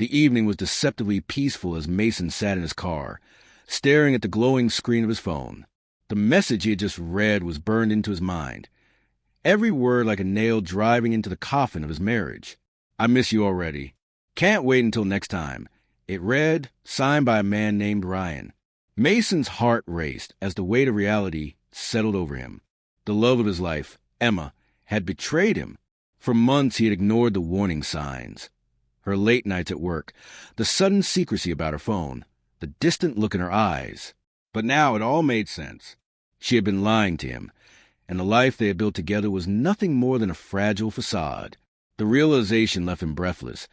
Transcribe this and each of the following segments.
The evening was deceptively peaceful as Mason sat in his car, staring at the glowing screen of his phone. The message he had just read was burned into his mind, every word like a nail driving into the coffin of his marriage. "I miss you already. Can't wait until next time." It read, signed by a man named Ryan. Mason's heart raced as the weight of reality settled over him. The love of his life, Emma, had betrayed him. For months he had ignored the warning signs. Her late nights at work, the sudden secrecy about her phone, the distant look in her eyes. But now it all made sense. She had been lying to him, and the life they had built together was nothing more than a fragile facade. The realization left him breathless,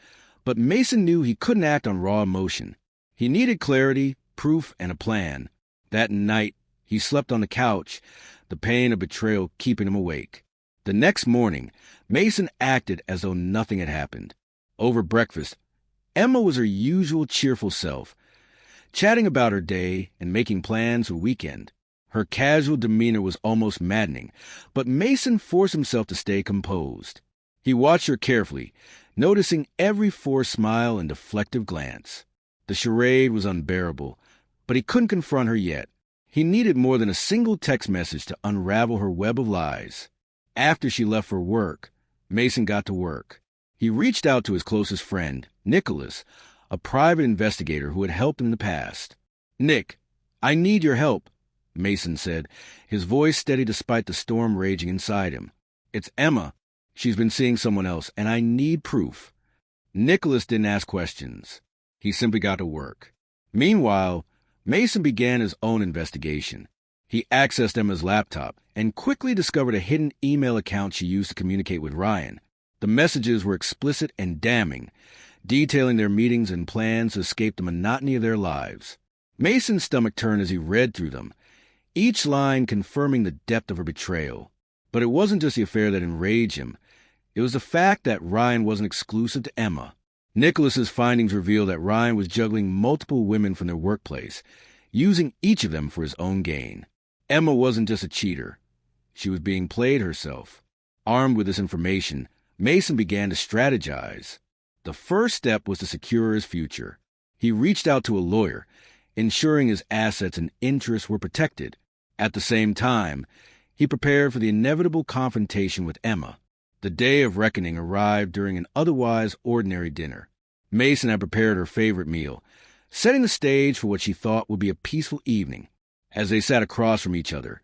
but Mason knew he couldn't act on raw emotion. He needed clarity, proof, and a plan. That night, he slept on the couch, the pain of betrayal keeping him awake. The next morning, Mason acted as though nothing had happened. Over breakfast, Emma was her usual cheerful self, chatting about her day and making plans for the weekend. Her casual demeanor was almost maddening, but Mason forced himself to stay composed. He watched her carefully, noticing every forced smile and deflective glance. The charade was unbearable, but he couldn't confront her yet. He needed more than a single text message to unravel her web of lies. After she left for work, Mason got to work. He reached out to his closest friend, Nicholas, a private investigator who had helped him in the past. "Nick, I need your help," Mason said, his voice steady despite the storm raging inside him. "It's Emma. She's been seeing someone else, and I need proof." Nicholas didn't ask questions. He simply got to work. Meanwhile, Mason began his own investigation. He accessed Emma's laptop and quickly discovered a hidden email account she used to communicate with Ryan. The messages were explicit and damning, detailing their meetings and plans to escape the monotony of their lives. Mason's stomach turned as he read through them, each line confirming the depth of her betrayal. But it wasn't just the affair that enraged him. It was the fact that Ryan wasn't exclusive to Emma. Nicholas's findings revealed that Ryan was juggling multiple women from their workplace, using each of them for his own gain. Emma wasn't just a cheater. She was being played herself. Armed with this information, Mason began to strategize. The first step was to secure his future. He reached out to a lawyer, ensuring his assets and interests were protected. At the same time, he prepared for the inevitable confrontation with Emma. The day of reckoning arrived during an otherwise ordinary dinner. Mason had prepared her favorite meal, setting the stage for what she thought would be a peaceful evening. As they sat across from each other,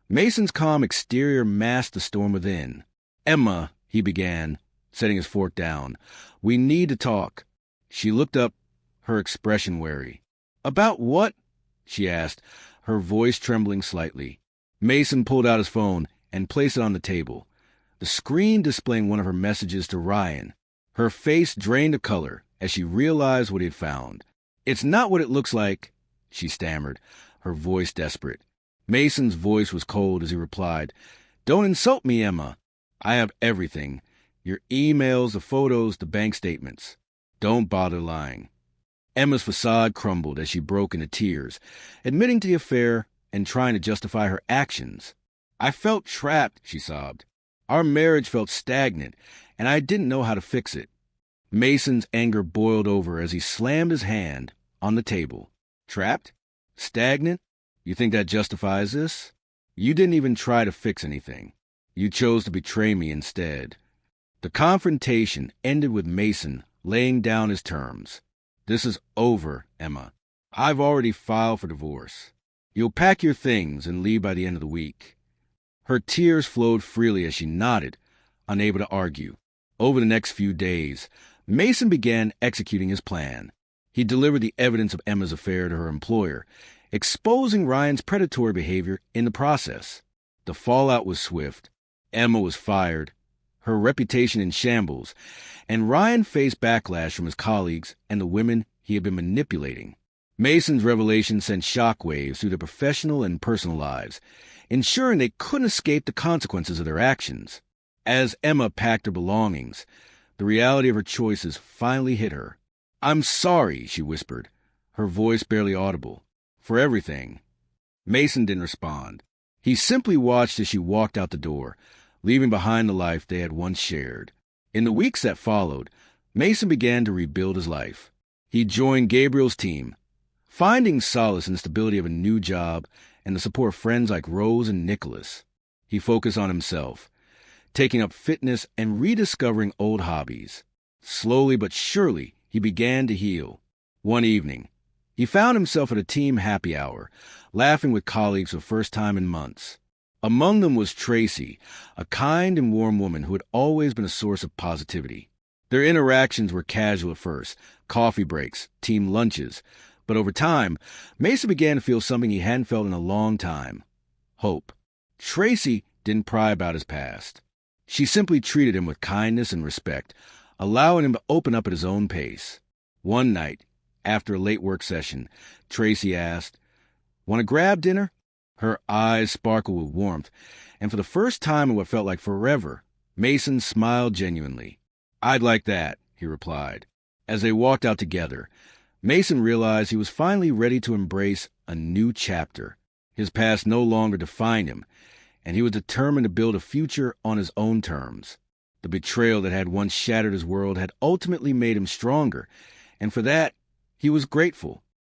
Mason's calm exterior masked the storm within. "Emma," he began, setting his fork down, "we need to talk." She looked up, her expression wary. "About what?" she asked, her voice trembling slightly. Mason pulled out his phone and placed it on the table, the screen displaying one of her messages to Ryan. Her face drained of color as she realized what he had found. "It's not what it looks like," she stammered, her voice desperate. Mason's voice was cold as he replied, "Don't insult me, Emma. I have everything. Your emails, the photos, the bank statements. Don't bother lying." Emma's facade crumbled as she broke into tears, admitting to the affair and trying to justify her actions. "I felt trapped," she sobbed. "Our marriage felt stagnant, and I didn't know how to fix it." Mason's anger boiled over as he slammed his hand on the table. "Trapped? Stagnant? You think that justifies this? You didn't even try to fix anything. You chose to betray me instead." The confrontation ended with Mason laying down his terms. "This is over, Emma. I've already filed for divorce. You'll pack your things and leave by the end of the week." Her tears flowed freely as she nodded, unable to argue. Over the next few days, Mason began executing his plan. He delivered the evidence of Emma's affair to her employer, exposing Ryan's predatory behavior in the process. The fallout was swift. Emma was fired, her reputation in shambles, and Ryan faced backlash from his colleagues and the women he had been manipulating. Mason's revelation sent shockwaves through their professional and personal lives, ensuring they couldn't escape the consequences of their actions. As Emma packed her belongings, the reality of her choices finally hit her. "I'm sorry," she whispered, her voice barely audible, "for everything." Mason didn't respond. He simply watched as she walked out the door, leaving behind the life they had once shared. In the weeks that followed, Mason began to rebuild his life. He joined Gabriel's team, finding solace in the stability of a new job and the support of friends like Rose and Nicholas. He focused on himself, taking up fitness and rediscovering old hobbies. Slowly but surely, he began to heal. One evening, he found himself at a team happy hour, laughing with colleagues for the first time in months. Among them was Tracy, a kind and warm woman who had always been a source of positivity. Their interactions were casual at first, coffee breaks, team lunches, but over time, Mason began to feel something he hadn't felt in a long time: hope. Tracy didn't pry about his past. She simply treated him with kindness and respect, allowing him to open up at his own pace. One night, after a late work session, Tracy asked, "Want to grab dinner?" Her eyes sparkled with warmth, and for the first time in what felt like forever, Mason smiled genuinely. "I'd like that," he replied. As they walked out together, Mason realized he was finally ready to embrace a new chapter. His past no longer defined him, and he was determined to build a future on his own terms. The betrayal that had once shattered his world had ultimately made him stronger, and for that, he was grateful.